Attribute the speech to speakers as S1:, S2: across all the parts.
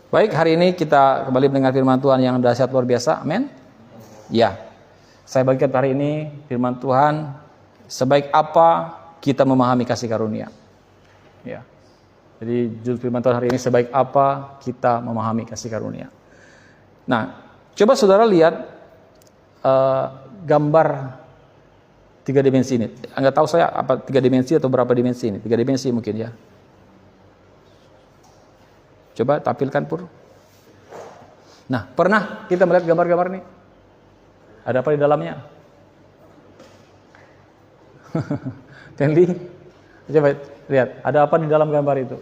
S1: Baik, hari ini kita kembali mendengar firman Tuhan yang dahsyat luar biasa. Amin. Ya. Saya bagikan hari ini firman Tuhan, sebaik apa kita memahami kasih karunia. Ya. Jadi judul firman Tuhan hari ini, sebaik apa kita memahami kasih karunia. Nah, coba saudara lihat gambar 3 dimensi ini. Enggak tahu saya apa 3 dimensi atau berapa dimensi ini. 3 dimensi mungkin ya. Coba tampilkan Pur. Nah, pernah kita melihat gambar-gambar ini? Ada apa di dalamnya? Tenli, coba lihat, ada apa di dalam gambar itu?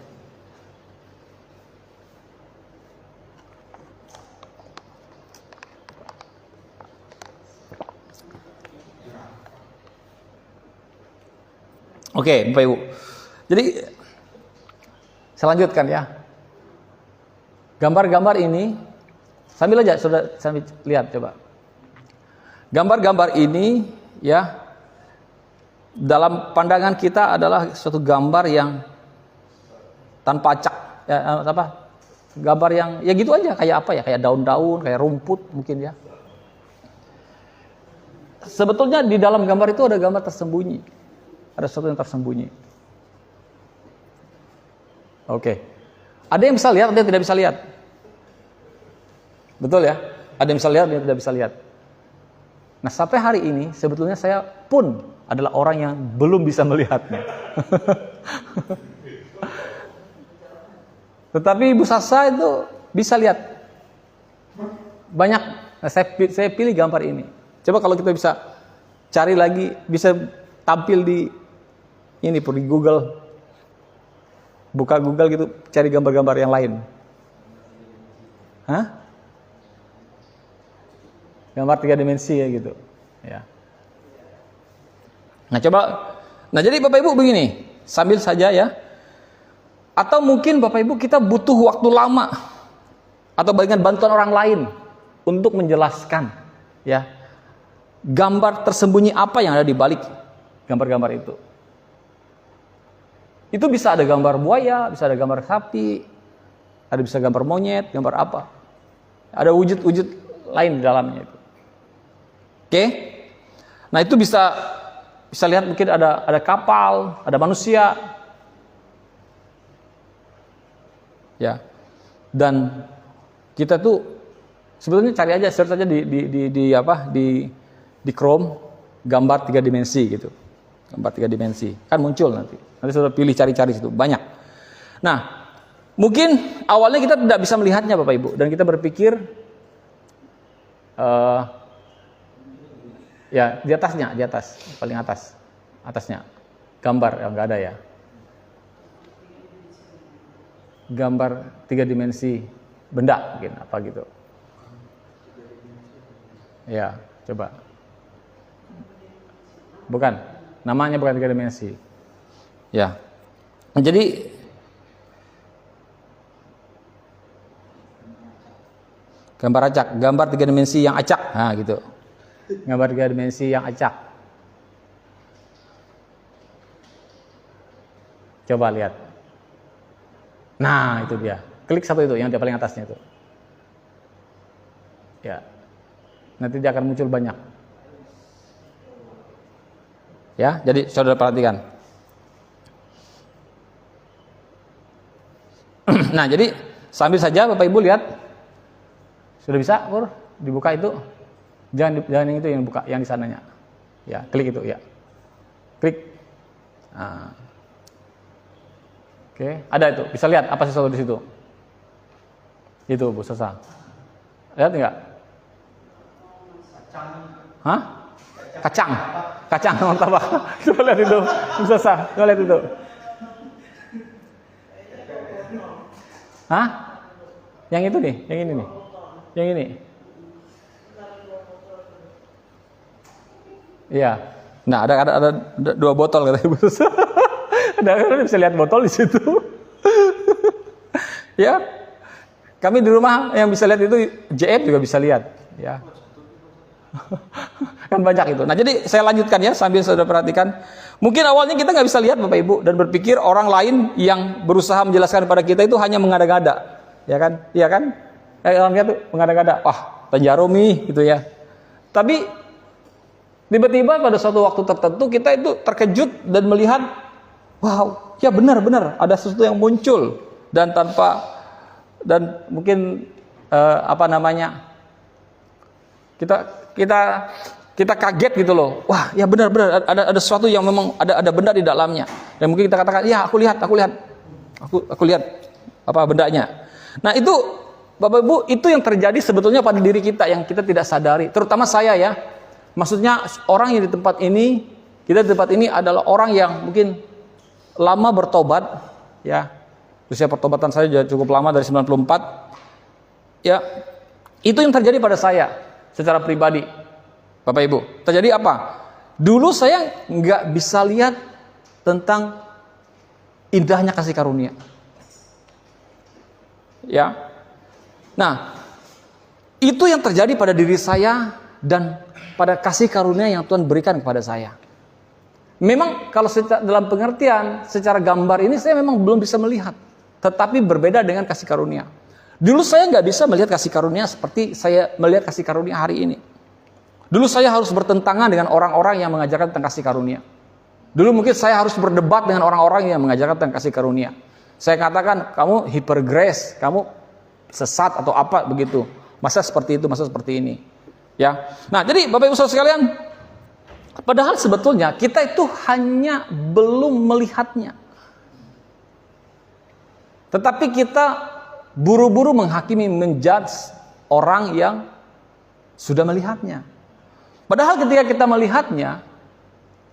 S1: Oke, Bapak Ibu. Jadi saya lanjutkan ya. Gambar-gambar ini sambil aja sudah sambil lihat coba. Gambar-gambar ini ya dalam pandangan kita adalah suatu gambar yang tanpa acak ya, apa? Gambar yang ya gitu aja, kayak apa ya? Kayak daun-daun, kayak rumput mungkin ya. Sebetulnya di dalam gambar itu ada gambar tersembunyi. Ada sesuatu yang tersembunyi. Oke. Ada yang bisa lihat, ada yang tidak bisa lihat. Betul ya? Ada yang bisa lihat, ada yang tidak bisa lihat. Nah, sampai hari ini sebetulnya saya pun adalah orang yang belum bisa melihatnya. Tetapi Ibu Sasa itu bisa lihat. Banyak. Nah, saya pilih gambar ini. Coba kalau kita bisa cari lagi, bisa tampil di ini pun di Google. Buka Google gitu, cari gambar-gambar yang lain. Hah? Gambar 3 dimensi ya gitu. Ya. Nah coba, nah jadi Bapak Ibu begini, sambil saja ya. Atau mungkin Bapak Ibu kita butuh waktu lama atau dengan bantuan orang lain untuk menjelaskan ya gambar tersembunyi apa yang ada di balik gambar-gambar itu. Itu bisa ada gambar buaya, bisa ada gambar sapi, ada bisa gambar monyet, gambar apa. Ada wujud-wujud lain di dalamnya itu. Oke? Nah, itu bisa lihat mungkin ada kapal, ada manusia. Ya. Dan kita tuh sebetulnya cari aja, search aja di Chrome gambar 3 dimensi gitu. Gambar 3 dimensi. Kan muncul nanti. Nanti sudah pilih cari-cari situ, banyak. Nah, mungkin awalnya kita tidak bisa melihatnya Bapak Ibu, dan kita berpikir ya di atasnya, di atas, paling atas, atasnya gambar yang nggak ada ya. Gambar 3 dimensi benda mungkin apa gitu. Ya, coba. Bukan, namanya bukan 3 dimensi. Ya, jadi gambar acak, gambar 3 dimensi yang acak, nah gitu. Gambar 3 dimensi yang acak. Coba lihat. Nah, itu dia. Klik satu itu, yang di paling atasnya itu. Ya, nanti dia akan muncul banyak. Ya, jadi saudara perhatikan. Nah, jadi sambil saja Bapak Ibu lihat. Sudah bisa, Pur? Dibuka itu. Jangan yang itu yang buka, yang di sananya. Ya, klik itu, ya. Klik. Nah. Oke, ada itu. Bisa lihat apa sesuatu di situ. Itu, Bu Sasa. Lihat enggak? Kacang. Hah? Kacang. Kacang martabak. Coba lihat itu, Bu Sasa. Coba lihat itu. Hah? Yang itu nih, yang ini nih. Yang ini. Iya. Nah, ada 2 botol katanya Bu. Ada bisa lihat botol di situ. Ya. Kami di rumah yang bisa lihat itu JF juga bisa lihat, ya. Kan banyak itu. Nah, jadi saya lanjutkan ya sambil saudara perhatikan. Mungkin awalnya kita nggak bisa lihat Bapak Ibu dan berpikir orang lain yang berusaha menjelaskan kepada kita itu hanya mengada-ngada. ya kan? Iya kan? Orang kita tuh mengada-ngada, wah tajarumi gitu ya. Tapi tiba-tiba pada suatu waktu tertentu kita itu terkejut dan melihat, wow, ya benar-benar ada sesuatu yang muncul dan mungkin kita kaget gitu loh. Wah, ya benar-benar ada sesuatu yang memang ada benda di dalamnya. Dan mungkin kita katakan, ya aku lihat apa bendanya. Nah itu Bapak Ibu, itu yang terjadi sebetulnya pada diri kita yang kita tidak sadari. Terutama saya ya. Maksudnya orang yang di tempat ini, kita di tempat ini adalah orang yang mungkin lama bertobat, ya. Usia pertobatan saya juga cukup lama dari 94. Ya. Itu yang terjadi pada saya secara pribadi. Bapak Ibu, terjadi apa? Dulu saya nggak bisa lihat tentang indahnya kasih karunia. Ya. Nah, itu yang terjadi pada diri saya dan pada kasih karunia yang Tuhan berikan kepada saya. Memang kalau dalam pengertian secara gambar ini saya memang belum bisa melihat, tetapi berbeda dengan kasih karunia. Dulu saya nggak bisa melihat kasih karunia seperti saya melihat kasih karunia hari ini. Dulu saya harus bertentangan dengan orang-orang yang mengajarkan tentang kasih karunia. Dulu mungkin saya harus berdebat dengan orang-orang yang mengajarkan tentang kasih karunia. Saya katakan, kamu hypergrace, kamu sesat atau apa begitu. Masa seperti itu, masa seperti ini. Ya. Nah, jadi Bapak Ibu Saudara sekalian, padahal sebetulnya kita itu hanya belum melihatnya. Tetapi kita buru-buru menghakimi, menjudge orang yang sudah melihatnya. Padahal ketika kita melihatnya,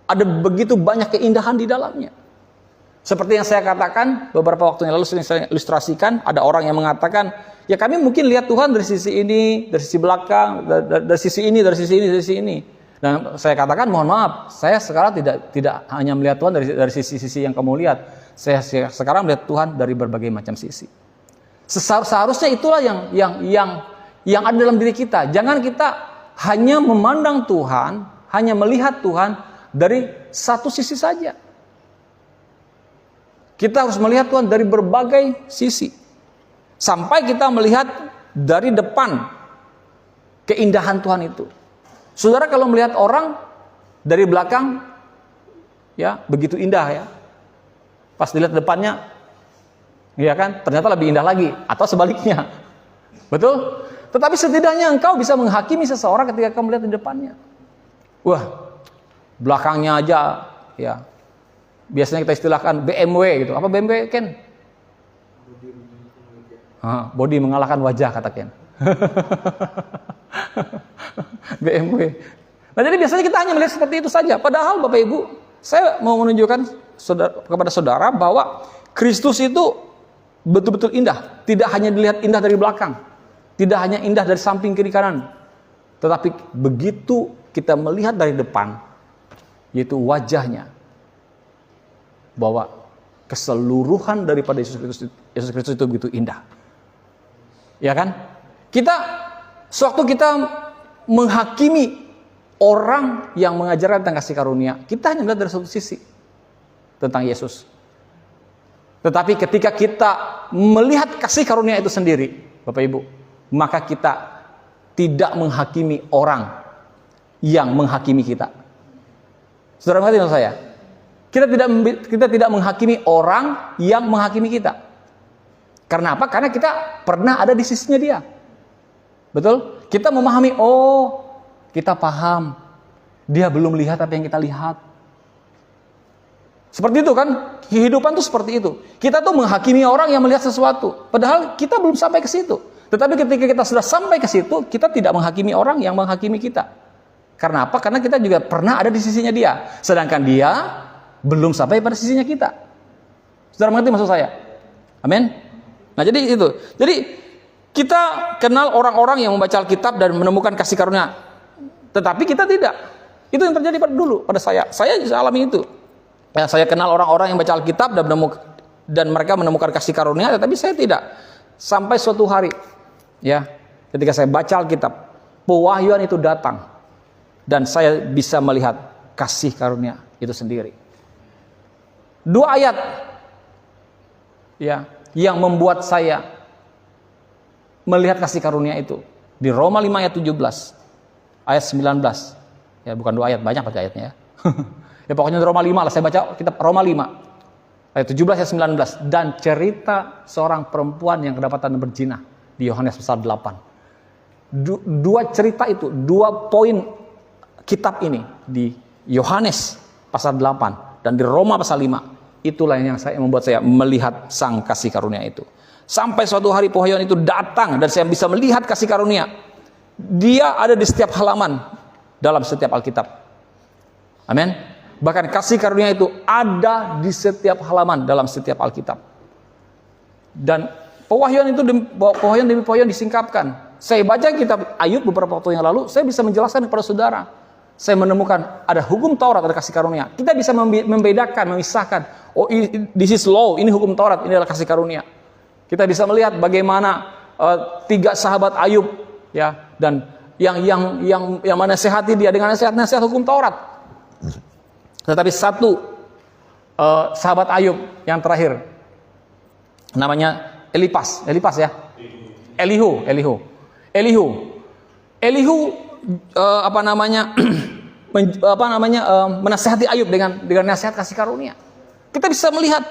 S1: ada begitu banyak keindahan di dalamnya. Seperti yang saya katakan beberapa waktu yang lalu, sering saya ilustrasikan, ada orang yang mengatakan, ya kami mungkin lihat Tuhan dari sisi ini, dari sisi belakang, dari sisi ini, dari sisi ini, dari sisi ini. Dan saya katakan, mohon maaf, saya sekarang tidak hanya melihat Tuhan dari sisi-sisi yang kamu lihat. Saya sekarang melihat Tuhan dari berbagai macam sisi. Seharusnya itulah yang ada dalam diri kita. Jangan kita hanya memandang Tuhan, hanya melihat Tuhan dari satu sisi saja. Kita harus melihat Tuhan dari berbagai sisi. Sampai kita melihat dari depan keindahan Tuhan itu. Saudara kalau melihat orang dari belakang, ya begitu indah ya. Pas dilihat depannya, ya kan, ternyata lebih indah lagi. Atau sebaliknya. Betul? Tetapi setidaknya engkau bisa menghakimi seseorang ketika engkau melihat di depannya. Wah, belakangnya aja, ya. Biasanya kita istilahkan BMW gitu. Apa BMW, Ken? Body mengalahkan wajah, kata Ken. BMW. Nah, jadi biasanya kita hanya melihat seperti itu saja. Padahal Bapak Ibu, saya mau menunjukkan kepada saudara bahwa Kristus itu betul-betul indah. Tidak hanya dilihat indah dari belakang. Tidak hanya indah dari samping kiri kanan. Tetapi begitu kita melihat dari depan, yaitu wajahnya, bahwa keseluruhan daripada Yesus Kristus itu begitu indah. Ya kan? Sewaktu kita menghakimi orang yang mengajarkan tentang kasih karunia, kita hanya melihat dari satu sisi tentang Yesus. Tetapi ketika kita melihat kasih karunia itu sendiri, Bapak Ibu, maka kita tidak menghakimi orang yang menghakimi kita. Saudara mengerti maksud saya? Kita tidak menghakimi orang yang menghakimi kita. Karena apa? Karena kita pernah ada di sisinya dia. Betul? Kita memahami, kita paham. Dia belum lihat apa yang kita lihat. Seperti itu kan? Kehidupan tuh seperti itu. Kita tuh menghakimi orang yang melihat sesuatu. Padahal kita belum sampai ke situ. Tetapi ketika kita sudah sampai ke situ, kita tidak menghakimi orang yang menghakimi kita. Karena apa? Karena kita juga pernah ada di sisinya dia. Sedangkan dia belum sampai pada sisinya kita. Saudara mengerti maksud saya? Amin. Nah, jadi itu. Jadi kita kenal orang-orang yang membaca Alkitab dan menemukan kasih karunia. Tetapi kita tidak. Itu yang terjadi pada saya. Saya alami itu. Ya, saya kenal orang-orang yang baca Alkitab dan mereka menemukan kasih karunia, tetapi saya tidak. Sampai suatu hari, ya, ketika saya baca Alkitab, pewahyuan itu datang dan saya bisa melihat kasih karunia itu sendiri. 2 ayat, ya, yang membuat saya melihat kasih karunia itu. Di Roma 5 ayat 17, ayat 19. Ya bukan 2 ayat, banyak pakai ayatnya ya. Ya pokoknya di Roma 5 lah, saya baca kitab Roma 5. Ayat 17 ayat 19. Dan cerita seorang perempuan yang kedapatan berzina di Yohanes pasal 8. Dua cerita itu, 2 poin kitab ini di Yohanes pasal 8 dan di Roma pasal 5. Itulah yang membuat saya melihat sang kasih karunia itu. Sampai suatu hari pewahyuan itu datang dan saya bisa melihat kasih karunia. Dia ada di setiap halaman dalam setiap Alkitab. Amin. Bahkan kasih karunia itu ada di setiap halaman dalam setiap Alkitab. Dan pewahyuan itu pewahyuan demi pewahyuan disingkapkan. Saya baca kitab Ayub beberapa waktu yang lalu, saya bisa menjelaskan kepada saudara. Saya menemukan ada hukum Taurat, ada kasih karunia. Kita bisa membedakan, memisahkan. Oh, this is law, ini hukum Taurat, ini adalah kasih karunia. Kita bisa melihat bagaimana 3 sahabat Ayub, ya, dan yang menasehati dia dengan nasihat hukum Taurat. Tetapi satu sahabat Ayub yang terakhir, namanya Elipas ya, Elihu, menasehati Ayub dengan nasihat kasih karunia. Kita bisa melihat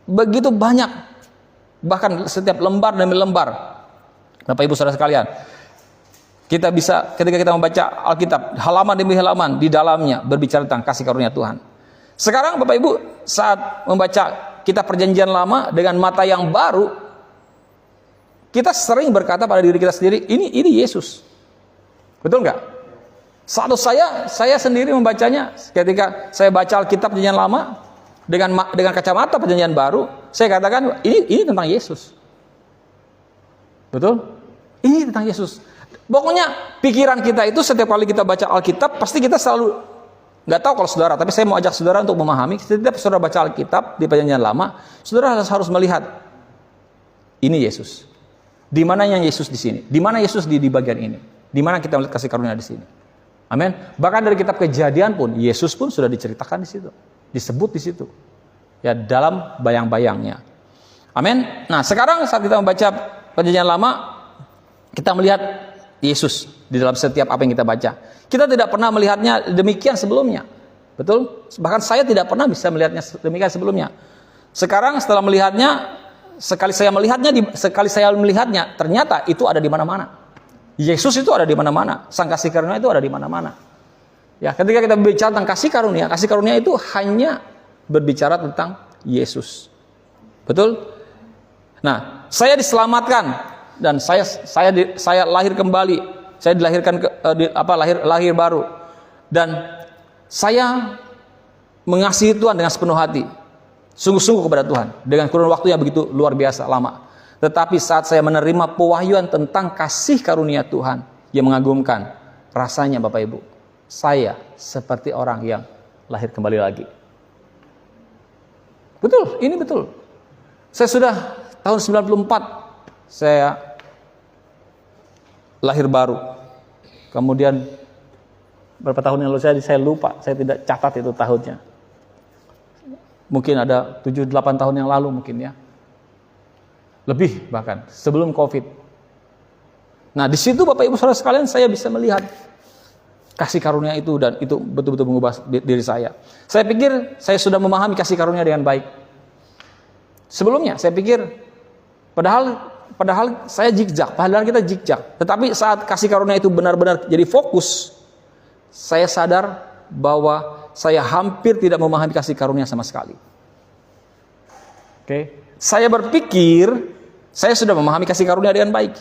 S1: begitu banyak. Bahkan setiap lembar demi lembar, Bapak Ibu Saudara sekalian, kita bisa ketika kita membaca Alkitab, halaman demi halaman di dalamnya berbicara tentang kasih karunia Tuhan. Sekarang Bapak Ibu saat membaca kitab Perjanjian Lama dengan mata yang baru, kita sering berkata pada diri kita sendiri, ini Yesus. Betul nggak? Saat saya sendiri membacanya, ketika saya baca Alkitab Perjanjian Lama dengan kacamata Perjanjian Baru, saya katakan ini tentang Yesus. Betul? Ini tentang Yesus. Pokoknya pikiran kita itu setiap kali kita baca Alkitab, pasti kita selalu, nggak tahu kalau saudara, tapi saya mau ajak saudara untuk memahami. Setiap saudara baca Alkitab di Perjanjian Lama, saudara harus melihat ini Yesus. Di mana yang Yesus di sini? Di mana Yesus di bagian ini? Di mana kita melihat kasih karunia di sini? Amin. Bahkan dari kitab Kejadian pun, Yesus pun sudah diceritakan di situ, disebut di situ, ya, dalam bayang-bayangnya. Amin. Nah, sekarang saat kita membaca Perjanjian Lama, kita melihat Yesus di dalam setiap apa yang kita baca. Kita tidak pernah melihatnya demikian sebelumnya. Betul? Bahkan saya tidak pernah bisa melihatnya demikian sebelumnya. Sekarang setelah melihatnya, sekali saya melihatnya, ternyata itu ada di mana-mana. Yesus itu ada di mana-mana. Sang kasih karunia itu ada di mana-mana. Ya, ketika kita berbicara tentang kasih karunia itu hanya berbicara tentang Yesus. Betul? Nah, saya diselamatkan dan saya lahir kembali. Saya dilahirkan lahir baru. Dan saya mengasihi Tuhan dengan sepenuh hati. Sungguh-sungguh kepada Tuhan dengan kurun waktu yang begitu luar biasa lama. Tetapi saat saya menerima pewahyuan tentang kasih karunia Tuhan yang mengagumkan, rasanya Bapak Ibu, saya seperti orang yang lahir kembali lagi. Betul, ini betul. Saya sudah tahun 94, saya lahir baru. Kemudian berapa tahun yang lalu saya lupa, saya tidak catat itu tahunnya. Mungkin ada 7-8 tahun yang lalu mungkin ya. Lebih bahkan sebelum Covid. Nah, di situ Bapak Ibu Saudara sekalian saya bisa melihat kasih karunia itu dan itu betul-betul mengubah diri saya. Saya pikir saya sudah memahami kasih karunia dengan baik. Sebelumnya saya pikir padahal saya zigzag, padahal kita zigzag. Tetapi saat kasih karunia itu benar-benar jadi fokus, saya sadar bahwa saya hampir tidak memahami kasih karunia sama sekali. Oke. Saya berpikir saya sudah memahami kasih karunia dengan baik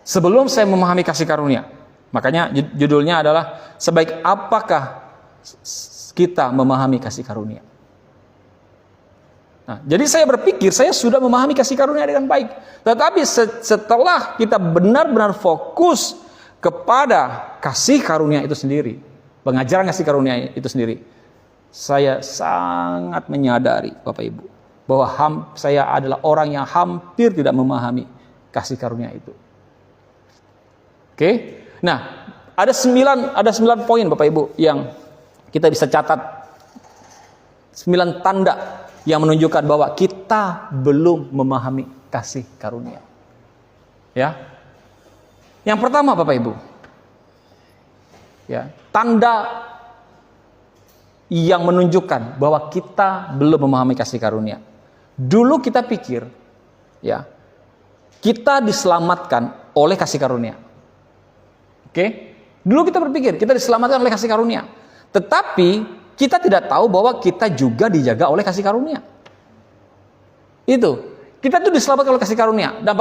S1: sebelum saya memahami kasih karunia. Makanya judulnya adalah sebaik apakah kita memahami kasih karunia. Nah, jadi saya berpikir saya sudah memahami kasih karunia dengan baik. Tetapi setelah kita benar-benar fokus kepada kasih karunia itu sendiri, pengajaran kasih karunia itu sendiri, saya sangat menyadari Bapak Ibu bahwa saya adalah orang yang hampir tidak memahami kasih karunia itu. Oke? Nah, ada 9 poin Bapak Ibu yang kita bisa catat. 9 tanda yang menunjukkan bahwa kita belum memahami kasih karunia. Ya. Yang pertama Bapak Ibu, ya, tanda yang menunjukkan bahwa kita belum memahami kasih karunia. Dulu kita pikir, ya, kita diselamatkan oleh kasih karunia. Oke? Dulu kita berpikir kita diselamatkan oleh kasih karunia. Tetapi kita tidak tahu bahwa kita juga dijaga oleh kasih karunia. Itu. Kita tuh diselamatkan oleh kasih karunia. Dan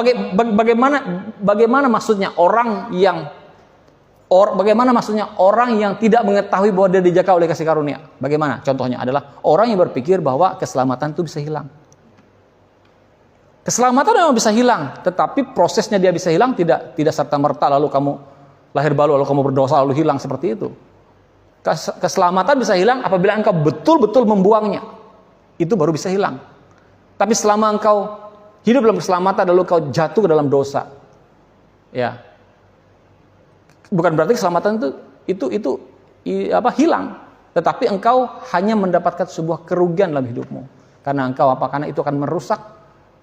S1: bagaimana maksudnya orang yang tidak mengetahui bahwa dia dijaga oleh kasih karunia? Bagaimana? Contohnya adalah orang yang berpikir bahwa keselamatan itu bisa hilang. Keselamatan memang bisa hilang, tetapi prosesnya dia bisa hilang tidak serta-merta lalu kamu lahir baru lalu kamu berdosa lalu hilang seperti itu. Keselamatan bisa hilang apabila engkau betul-betul membuangnya. Itu baru bisa hilang. Tapi selama engkau hidup dalam keselamatan lalu kau jatuh ke dalam dosa, ya, bukan berarti keselamatan itu hilang, tetapi engkau hanya mendapatkan sebuah kerugian dalam hidupmu. Karena itu akan merusak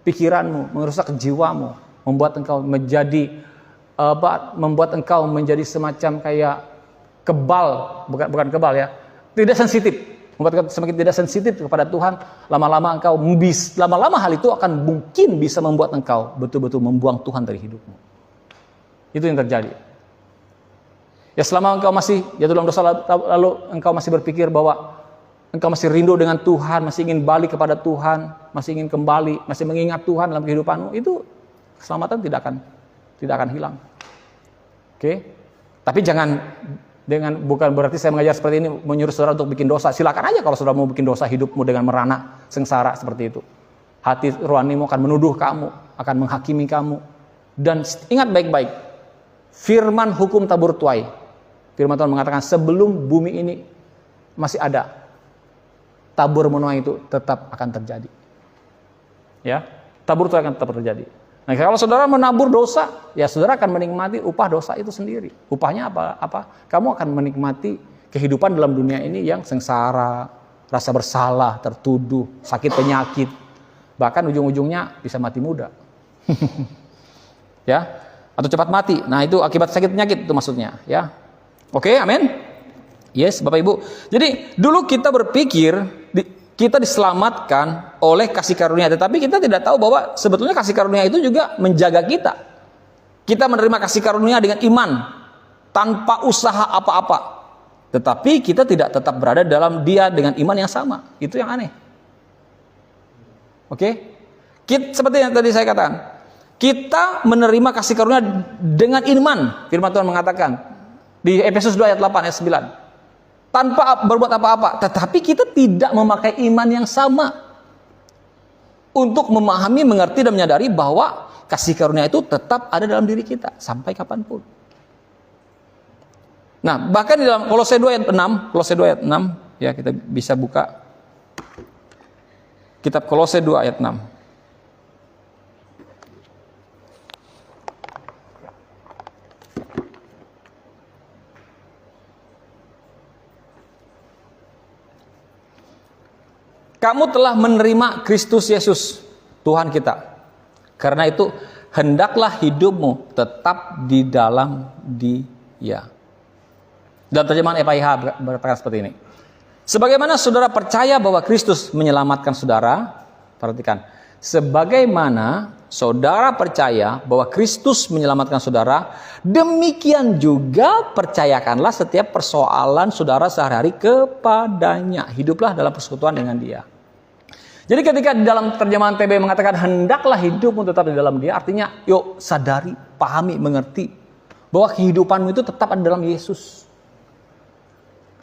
S1: pikiranmu, merusak jiwamu, membuat engkau menjadi semacam kayak kebal, bukan kebal ya, tidak sensitif, membuat semakin tidak sensitif kepada Tuhan. Lama-lama hal itu akan mungkin bisa membuat engkau betul-betul membuang Tuhan dari hidupmu. Itu yang terjadi. Ya, selama engkau masih jatuh dalam dosa lalu engkau masih berpikir bahwa engkau masih rindu dengan Tuhan, masih ingin balik kepada Tuhan, masih ingin kembali, masih mengingat Tuhan dalam kehidupanmu, itu keselamatan tidak akan hilang. Oke? Tapi bukan berarti saya mengajar seperti ini menyuruh saudara untuk bikin dosa. Silakan aja kalau saudara mau bikin dosa, hidupmu dengan merana, sengsara seperti itu. Hati rohanimu akan menuduh kamu, akan menghakimi kamu. Dan ingat baik-baik, firman hukum tabur tuai. Firman Tuhan mengatakan sebelum bumi ini masih ada, tabur menuai itu tetap akan terjadi. Ya, tabur tuai akan tetap terjadi. Nah, kalau saudara menabur dosa, ya saudara akan menikmati upah dosa itu sendiri. Upahnya apa? Kamu akan menikmati kehidupan dalam dunia ini yang sengsara, rasa bersalah, tertuduh, sakit penyakit, bahkan ujung-ujungnya bisa mati muda. Ya, atau cepat mati. Nah, itu akibat sakit penyakit itu maksudnya, ya. Oke, amin. Yes, Bapak Ibu. Jadi, dulu kita berpikir kita diselamatkan oleh kasih karunia, tetapi kita tidak tahu bahwa sebetulnya kasih karunia itu juga menjaga kita. Kita menerima kasih karunia dengan iman tanpa usaha apa-apa, tetapi kita tidak tetap berada dalam Dia dengan iman yang sama. Itu yang aneh. Oke? Seperti yang tadi saya katakan, kita menerima kasih karunia dengan iman. Firman Tuhan mengatakan di Efesus 2 ayat 8 ayat 9. Tanpa berbuat apa-apa, tetapi kita tidak memakai iman yang sama untuk memahami, mengerti, dan menyadari bahwa kasih karunia itu tetap ada dalam diri kita sampai kapanpun. Nah, bahkan di dalam Kolose 2 ayat 6, ya, kita bisa buka kitab Kolose 2 ayat 6. Kamu telah menerima Kristus Yesus, Tuhan kita. Karena itu, hendaklah hidupmu tetap di dalam Dia. Dalam terjemahan FIH berkata seperti ini. Sebagaimana saudara percaya bahwa Kristus menyelamatkan saudara, perhatikan. Sebagaimana saudara percaya bahwa Kristus menyelamatkan saudara, demikian juga percayakanlah setiap persoalan saudara sehari-hari kepadanya. Hiduplah dalam persekutuan dengan Dia. Jadi ketika di dalam terjemahan TB mengatakan hendaklah hidupmu tetap di dalam Dia, artinya yuk sadari, pahami, mengerti bahwa kehidupanmu itu tetap ada dalam Yesus.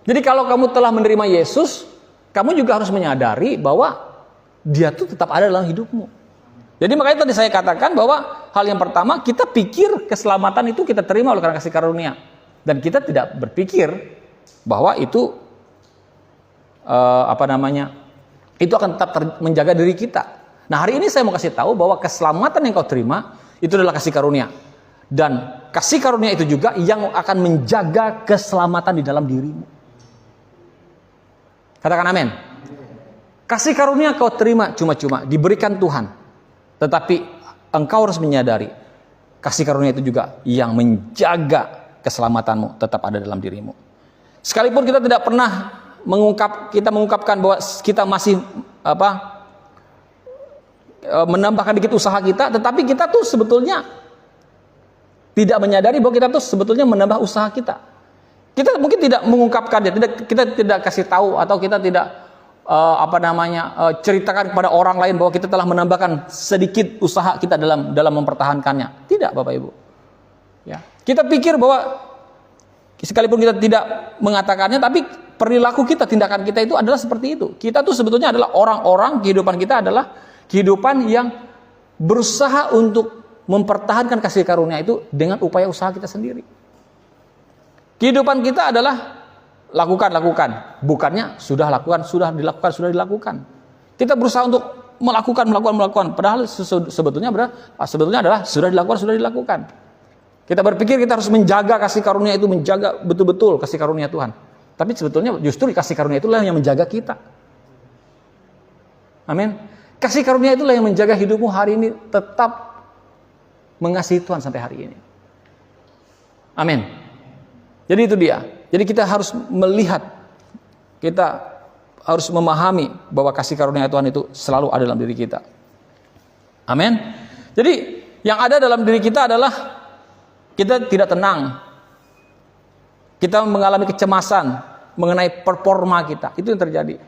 S1: Jadi kalau kamu telah menerima Yesus, kamu juga harus menyadari bahwa Dia tuh tetap ada dalam hidupmu. Jadi makanya tadi saya katakan bahwa hal yang pertama, kita pikir keselamatan itu kita terima oleh karena kasih karunia, dan kita tidak berpikir bahwa itu itu akan tetap menjaga diri kita. Nah, hari ini saya mau kasih tahu bahwa keselamatan yang kau terima itu adalah kasih karunia, dan kasih karunia itu juga yang akan menjaga keselamatan di dalam dirimu. Katakan amin. Kasih karunia kau terima cuma-cuma, diberikan Tuhan. Tetapi engkau harus menyadari, kasih karunia itu juga yang menjaga keselamatanmu tetap ada dalam dirimu. Sekalipun kita tidak pernah mengungkapkan bahwa kita masih menambahkan dikit usaha kita, tetapi kita tuh sebetulnya tidak menyadari bahwa kita tuh sebetulnya menambah usaha kita. Kita mungkin tidak mengungkapkannya, kita tidak kasih tahu, atau kita tidak ceritakan kepada orang lain bahwa kita telah menambahkan sedikit usaha kita dalam mempertahankannya. Tidak, Bapak Ibu. Ya. Kita pikir bahwa sekalipun kita tidak mengatakannya, tapi perilaku kita, tindakan kita itu adalah seperti itu. Kita tuh sebetulnya adalah orang-orang, kehidupan kita adalah kehidupan yang berusaha untuk mempertahankan kasih karunia itu dengan upaya usaha kita sendiri. Kehidupan kita adalah lakukan. Bukannya sudah dilakukan. Kita berusaha untuk melakukan. Padahal sebetulnya adalah sudah dilakukan. Kita berpikir kita harus menjaga kasih karunia itu, menjaga betul-betul kasih karunia Tuhan. Tapi sebetulnya justru kasih karunia itulah yang menjaga kita. Amin. Kasih karunia itulah yang menjaga hidupmu hari ini tetap mengasihi Tuhan sampai hari ini. Amin. Jadi itu dia. Jadi kita harus melihat, kita harus memahami bahwa kasih karunia Tuhan itu selalu ada dalam diri kita. Amin. Jadi yang ada dalam diri kita adalah kita tidak tenang. Kita mengalami kecemasan mengenai performa kita. Itu yang terjadi.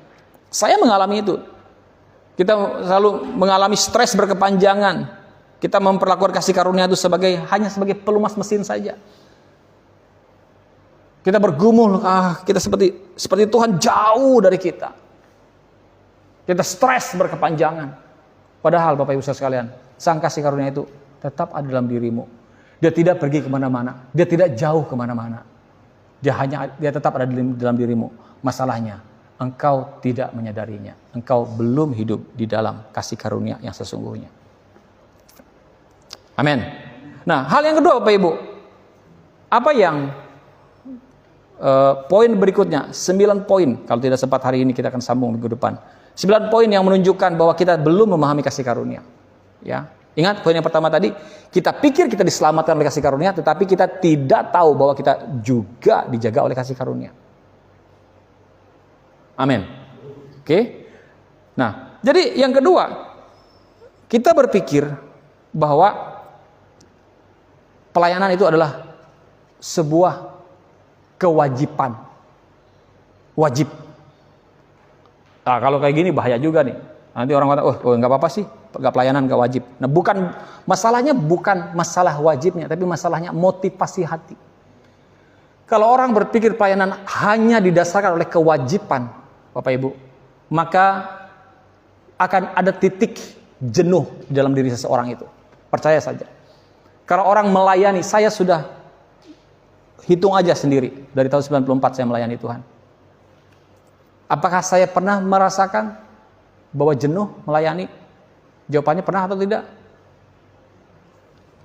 S1: Saya mengalami itu. Kita selalu mengalami stres berkepanjangan. Kita memperlakukan kasih karunia itu hanya sebagai pelumas mesin saja. Kita bergumul, kita seperti Tuhan jauh dari kita. Kita stres berkepanjangan. Padahal Bapak Ibu Saudara sekalian, sang kasih karunia itu tetap ada dalam dirimu. Dia tidak pergi kemana-mana. Dia tidak jauh kemana-mana. Dia tetap ada dalam dirimu. Masalahnya, engkau tidak menyadarinya. Engkau belum hidup di dalam kasih karunia yang sesungguhnya. Amin. Nah, hal yang kedua Bapak Ibu, apa yang poin berikutnya, 9 poin. Kalau tidak sempat hari ini kita akan sambung minggu depan. 9 poin yang menunjukkan bahwa kita belum memahami kasih karunia. Ya, ingat poin yang pertama tadi, kita pikir kita diselamatkan oleh kasih karunia, tetapi kita tidak tahu bahwa kita juga dijaga oleh kasih karunia. Amin. Oke. Nah, jadi yang kedua, kita berpikir bahwa pelayanan itu adalah sebuah kewajiban. Wajib. Nah, kalau kayak gini bahaya juga nih. Nanti orang kata, nggak apa-apa sih, nggak pelayanan nggak wajib. Nah, masalahnya bukan masalah wajibnya, tapi masalahnya motivasi hati. Kalau orang berpikir pelayanan hanya didasarkan oleh kewajiban, Bapak Ibu, maka akan ada titik jenuh di dalam diri seseorang itu. Percaya saja. Kalau orang melayani, saya sudah hitung aja sendiri, dari tahun 94 saya melayani Tuhan. Apakah saya pernah merasakan bahwa jenuh melayani? Jawabannya pernah atau tidak?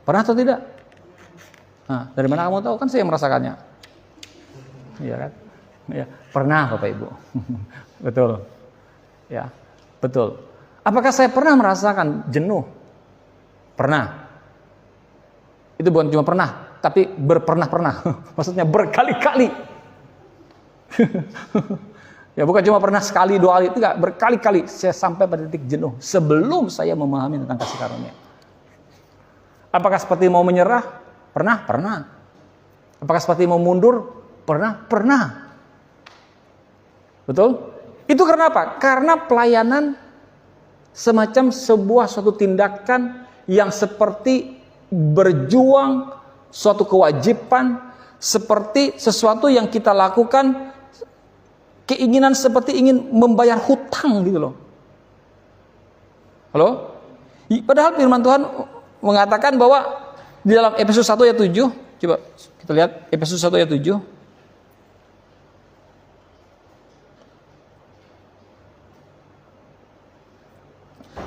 S1: Pernah atau tidak? Nah, dari mana kamu tahu? Kan saya yang merasakannya. Iya kan? Ya, pernah Bapak Ibu. Betul. Ya, betul. Apakah saya pernah merasakan jenuh? Pernah. Itu bukan cuma pernah, tapi berpernah-pernah. Maksudnya berkali-kali. Ya, bukan cuma pernah sekali, 2 kali, itu enggak, berkali-kali saya sampai pada titik jenuh sebelum saya memahami tentang kasih karunia. Apakah seperti mau menyerah? Pernah. Apakah seperti mau mundur? Pernah. Betul? Itu karena apa? Karena pelayanan semacam sebuah suatu tindakan yang seperti berjuang, suatu kewajiban, seperti sesuatu yang kita lakukan, keinginan seperti ingin membayar hutang gitu loh. Halo? Padahal firman Tuhan mengatakan bahwa di dalam Efesus 1 ayat 7, coba kita lihat Efesus 1 ayat 7.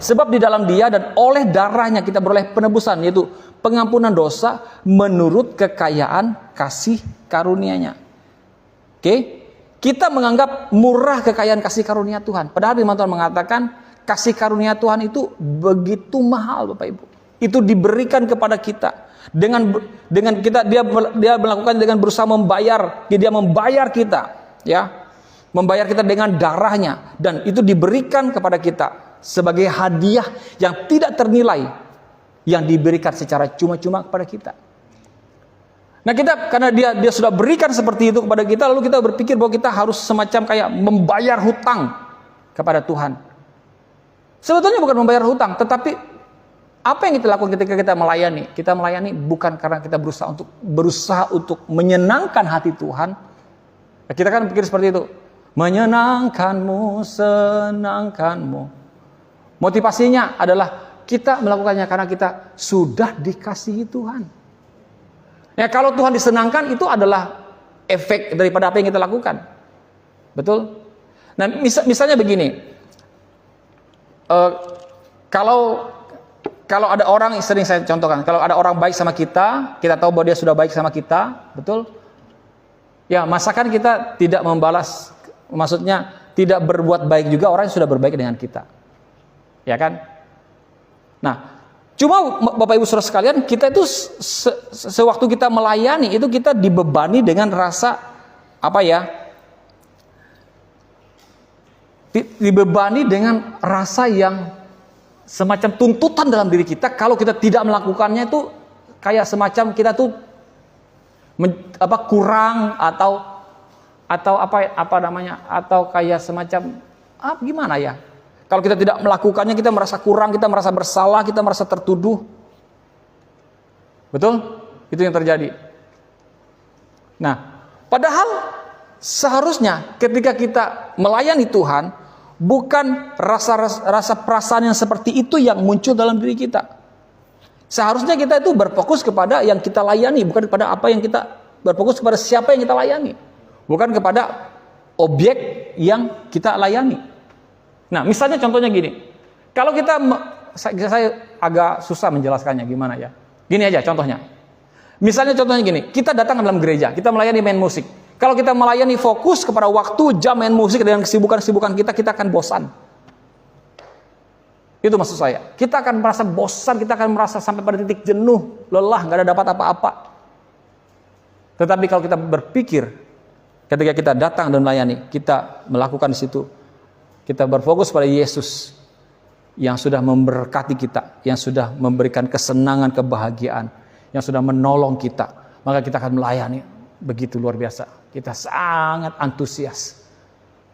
S1: Sebab di dalam Dia dan oleh darahnya kita beroleh penebusan, yaitu pengampunan dosa menurut kekayaan kasih karunia-Nya. Oke? Kita menganggap murah kekayaan kasih karunia Tuhan. Padahal firman Tuhan mengatakan kasih karunia Tuhan itu begitu mahal, Bapak Ibu. itu diberikan kepada kita. Dengan kita dia melakukan dengan berusaha membayar, dia membayar kita, ya. Membayar kita dengan darahnya, dan itu diberikan kepada kita sebagai hadiah yang tidak ternilai, yang diberikan secara cuma-cuma kepada kita. Nah, kita karena dia sudah berikan seperti itu kepada kita, lalu kita berpikir bahwa kita harus semacam kayak membayar hutang kepada Tuhan. Sebetulnya bukan membayar hutang, tetapi apa yang kita lakukan ketika kita melayani? Kita melayani bukan karena kita berusaha untuk menyenangkan hati Tuhan. Kita kan pikir seperti itu. Menyenangkanmu, senangkanmu. Motivasinya adalah kita melakukannya karena kita sudah dikasihi Tuhan. Ya, kalau Tuhan disenangkan, itu adalah efek daripada apa yang kita lakukan. Betul? Nah, misalnya begini. Kalau ada orang, sering saya contohkan, kalau ada orang baik sama kita tahu bahwa dia sudah baik sama kita, betul? Ya, masakan kita tidak membalas, maksudnya tidak berbuat baik juga orang yang sudah berbaik dengan kita. Ya kan? Nah, cuma Bapak Ibu Saudara sekalian, kita itu sewaktu kita melayani itu kita dibebani dengan rasa apa ya? Dibebani dengan rasa yang semacam tuntutan dalam diri kita. Kalau kita tidak melakukannya itu kayak semacam kita tuh kurang atau apa namanya, atau kayak semacam gimana ya? Kalau kita tidak melakukannya kita merasa kurang, kita merasa bersalah, kita merasa tertuduh. Betul? Itu yang terjadi. Nah, padahal seharusnya ketika kita melayani Tuhan, bukan rasa perasaan yang seperti itu yang muncul dalam diri kita. Seharusnya kita itu berfokus kepada yang kita layani, bukan kepada apa yang kita berfokus kepada siapa yang kita layani, bukan kepada objek yang kita layani. Nah, misalnya contohnya gini. Kalau saya agak susah menjelaskannya gimana ya. Gini aja contohnya. Misalnya contohnya gini, kita datang ke dalam gereja, kita melayani main musik. Kalau kita melayani fokus kepada waktu, jam main musik dengan kesibukan kita akan bosan. Itu maksud saya. Kita akan merasa bosan, kita akan merasa sampai pada titik jenuh, lelah, nggak ada dapat apa-apa. Tetapi kalau kita berpikir, ketika kita datang dan melayani, kita melakukan di situ, kita berfokus pada Yesus yang sudah memberkati kita, yang sudah memberikan kesenangan, kebahagiaan, yang sudah menolong kita, maka kita akan melayani begitu luar biasa. Kita sangat antusias.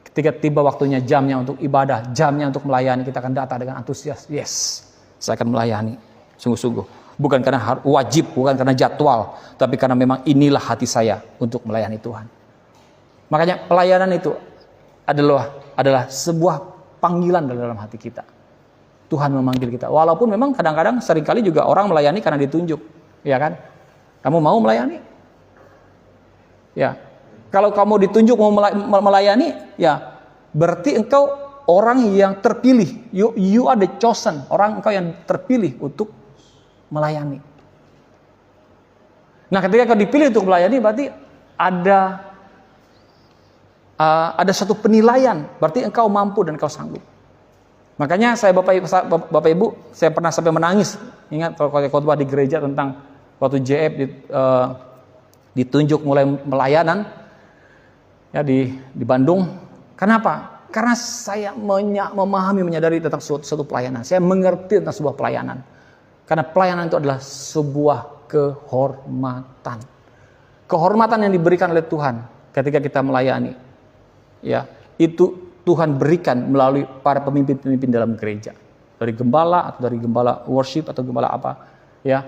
S1: Ketika tiba waktunya, jamnya untuk ibadah, jamnya untuk melayani, kita akan datang dengan antusias. Yes, saya akan melayani sungguh-sungguh. Bukan karena wajib, bukan karena jadwal, tapi karena memang inilah hati saya untuk melayani Tuhan. Makanya pelayanan itu adalah sebuah panggilan dalam hati kita. Tuhan memanggil kita. Walaupun memang kadang-kadang seringkali juga orang melayani karena ditunjuk, ya kan? Kamu mau melayani? Ya. Kalau kamu ditunjuk mau melayani, ya berarti engkau orang yang terpilih. You are the chosen, orang engkau yang terpilih untuk melayani. Nah, ketika kau dipilih untuk melayani, berarti ada satu penilaian, berarti engkau mampu dan engkau sanggup. Makanya saya Bapak Ibu, saya pernah sampai menangis. Ingat kalau khotbah di gereja tentang waktu JF ditunjuk mulai melayanan ya di Bandung. Kenapa? Karena saya menyadari tentang suatu pelayanan. Saya mengerti tentang sebuah pelayanan. Karena pelayanan itu adalah sebuah kehormatan. Kehormatan yang diberikan oleh Tuhan ketika kita melayani. Ya, itu Tuhan berikan melalui para pemimpin-pemimpin dalam gereja. Dari gembala atau dari gembala worship atau gembala apa, ya,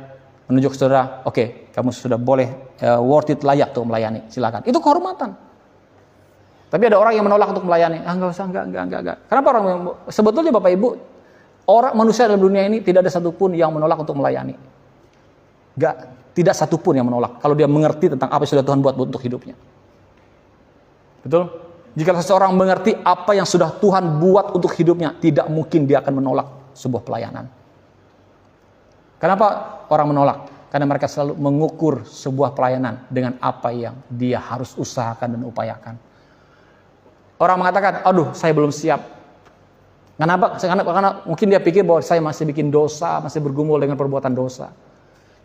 S1: menunjuk saudara, oke, kamu sudah boleh worth it, layak untuk melayani, silakan. Itu kehormatan. Tapi ada orang yang menolak untuk melayani. Enggak usah, enggak. Kenapa orang? Sebetulnya Bapak Ibu, orang manusia dalam dunia ini tidak ada satupun yang menolak untuk melayani. Tidak satupun yang menolak kalau dia mengerti tentang apa yang sudah Tuhan buat untuk hidupnya. Betul? Jika seseorang mengerti apa yang sudah Tuhan buat untuk hidupnya, tidak mungkin dia akan menolak sebuah pelayanan. Kenapa orang menolak? Karena mereka selalu mengukur sebuah pelayanan dengan apa yang dia harus usahakan dan upayakan. Orang mengatakan, aduh saya belum siap Kenapa? Karena mungkin dia pikir bahwa saya masih bikin dosa, masih bergumul dengan perbuatan dosa.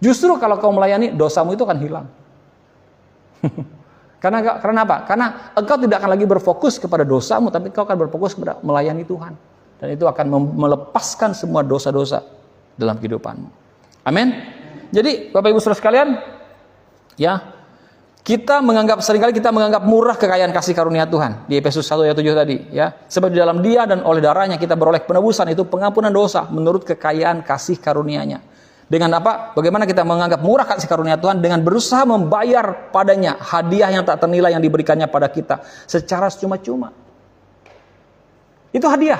S1: Justru kalau kau melayani, dosamu itu akan hilang. Karena apa? Karena engkau tidak akan lagi berfokus kepada dosamu, tapi engkau akan berfokus kepada melayani Tuhan. Dan itu akan melepaskan semua dosa-dosa dalam kehidupanmu. Amin. Jadi Bapak Ibu Saudara sekalian, ya, seringkali kita menganggap murah kekayaan kasih karunia Tuhan. Di Efesus 1 ayat 7 tadi, ya. Sebab di dalam Dia dan oleh darahnya kita beroleh penebusan, itu pengampunan dosa menurut kekayaan kasih karunia-Nya. Dengan apa? Bagaimana kita menganggap murah kasih karunia Tuhan? Dengan berusaha membayar padanya hadiah yang tak ternilai yang diberikannya pada kita secara cuma-cuma. Itu hadiah.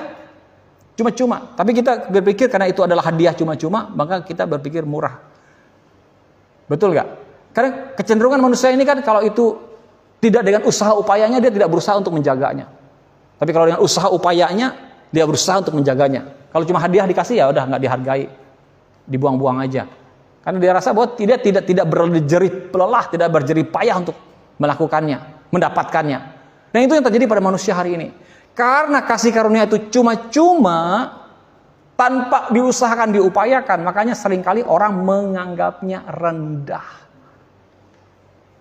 S1: Cuma-cuma. Tapi kita berpikir karena itu adalah hadiah cuma-cuma, maka kita berpikir murah. Betul gak? Karena kecenderungan manusia ini kan kalau itu tidak dengan usaha upayanya, dia tidak berusaha untuk menjaganya. Tapi kalau dengan usaha upayanya, dia berusaha untuk menjaganya. Kalau cuma hadiah dikasih, ya udah nggak dihargai, dibuang-buang aja. Karena dia rasa bahwa tidak berjerih lelah, tidak berjerih payah untuk melakukannya, mendapatkannya. Dan itu yang terjadi pada manusia hari ini. Karena kasih karunia itu cuma-cuma, tanpa diusahakan, diupayakan, makanya seringkali orang menganggapnya rendah.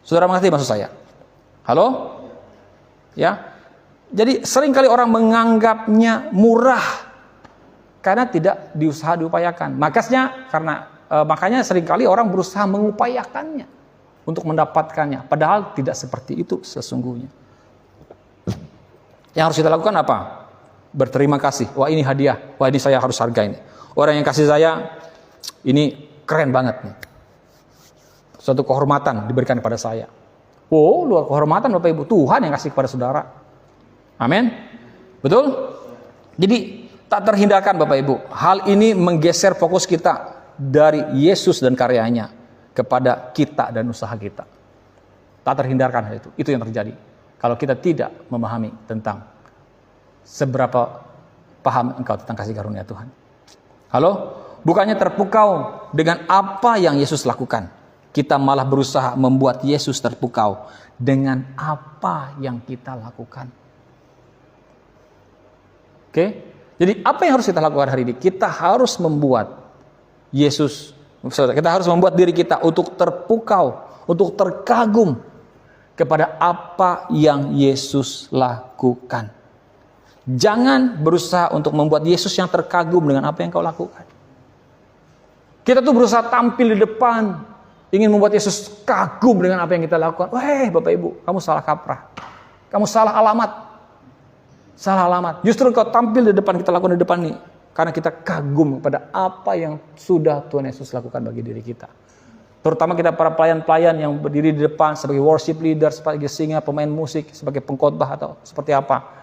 S1: Saudara mengerti maksud saya? Halo? Ya. Jadi seringkali orang menganggapnya murah karena tidak diupayakan. Makanya seringkali orang berusaha mengupayakannya untuk mendapatkannya, padahal tidak seperti itu sesungguhnya. Yang harus kita lakukan apa? Berterima kasih. Wah, ini hadiah. Wah, ini saya harus hargai ini. Orang yang kasih saya ini keren banget nih. Suatu kehormatan diberikan kepada saya. Oh, luar kehormatan Bapak Ibu. Tuhan yang kasih kepada saudara. Amin. Betul? Jadi tak terhindarkan Bapak Ibu. Hal ini menggeser fokus kita dari Yesus dan karyanya kepada kita dan usaha kita. Tak terhindarkan hal itu. Itu yang terjadi. Kalau kita tidak memahami tentang seberapa paham engkau tentang kasih karunia Tuhan. Halo? Bukannya terpukau dengan apa yang Yesus lakukan. Kita malah berusaha membuat Yesus terpukau dengan apa yang kita lakukan. Oke? Jadi apa yang harus kita lakukan hari ini? Kita harus membuat Yesus, kita harus membuat diri kita untuk terpukau, untuk terkagum kepada apa yang Yesus lakukan. Jangan berusaha untuk membuat Yesus yang terkagum dengan apa yang kau lakukan. Kita tuh berusaha tampil di depan, ingin membuat Yesus kagum dengan apa yang kita lakukan. Wah, Bapak Ibu, kamu salah kaprah. Kamu salah alamat. Salah alamat. Justru kau tampil di depan, kita lakukan di depan nih. Karena kita kagum pada apa yang sudah Tuhan Yesus lakukan bagi diri kita. Terutama kita para pelayan-pelayan yang berdiri di depan sebagai worship leader, sebagai singer, pemain musik, sebagai pengkhotbah atau seperti apa.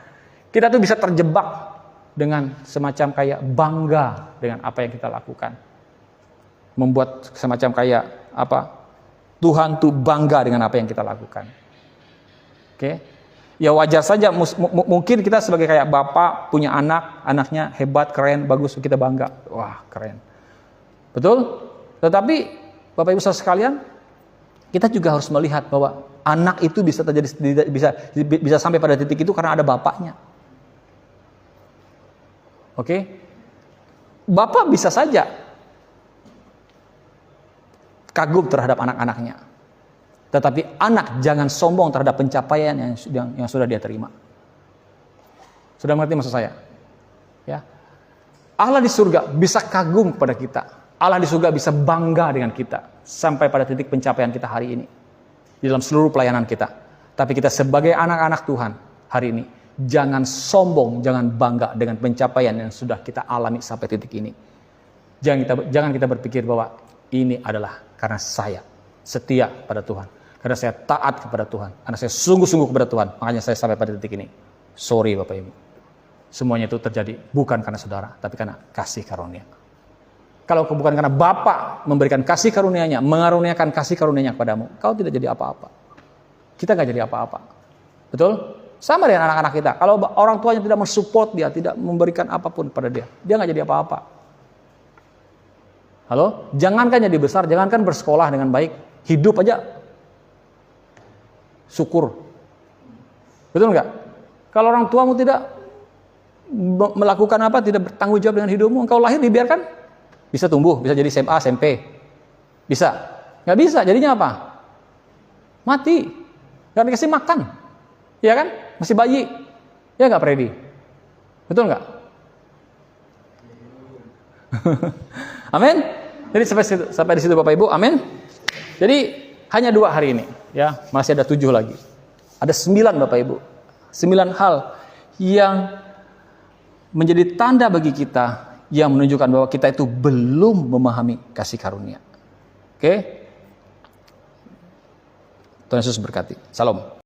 S1: Kita tuh bisa terjebak dengan semacam kayak bangga dengan apa yang kita lakukan. Membuat semacam kayak apa? Tuhan tuh bangga dengan apa yang kita lakukan. Oke? Ya wajar saja mungkin kita sebagai kayak bapak punya anaknya hebat, keren, bagus, kita bangga. Wah, keren. Betul? Tetapi Bapak Ibu Saudara sekalian, kita juga harus melihat bahwa anak itu bisa terjadi bisa sampai pada titik itu karena ada bapaknya. Oke? Bapak bisa saja kagum terhadap anak-anaknya. Tetapi anak jangan sombong terhadap pencapaian yang sudah dia terima. Sudah mengerti maksud saya? Ya. Allah di surga bisa kagum kepada kita. Allah di surga bisa bangga dengan kita sampai pada titik pencapaian kita hari ini di dalam seluruh pelayanan kita. Tapi kita sebagai anak-anak Tuhan hari ini jangan sombong, jangan bangga dengan pencapaian yang sudah kita alami sampai titik ini. Jangan kita berpikir bahwa ini adalah karena saya setia pada Tuhan, karena saya taat kepada Tuhan, karena saya sungguh-sungguh kepada Tuhan, makanya saya sampai pada titik ini. Sorry Bapak Ibu, semuanya itu terjadi bukan karena saudara, tapi karena kasih karunia. Kalau bukan karena Bapa memberikan kasih karunia-Nya, mengaruniakan kasih karunia-Nya kepadamu, kau tidak jadi apa-apa. Kita nggak jadi apa-apa, betul? Sama dengan anak-anak kita. Kalau orang tuanya tidak mensupport dia, tidak memberikan apapun pada dia nggak jadi apa-apa. Halo, jangankan jadi besar, jangankan bersekolah dengan baik, hidup aja syukur. Betul nggak? Kalau orang tuamu tidak melakukan apa, tidak bertanggung jawab dengan hidupmu, engkau lahir dibiarkan, bisa tumbuh, bisa jadi SMA, SMP, bisa, nggak bisa, jadinya apa? Mati, nggak dikasih makan, ya kan? Masih bayi, ya nggak Freddy? Betul nggak? Amin. Jadi sampai di situ Bapak Ibu, amin. Jadi hanya 2 hari ini, ya, masih ada 7 lagi. Ada 9 Bapak Ibu, 9 hal yang menjadi tanda bagi kita yang menunjukkan bahwa kita itu belum memahami kasih karunia. Oke? Tuhan Yesus berkati. Salam.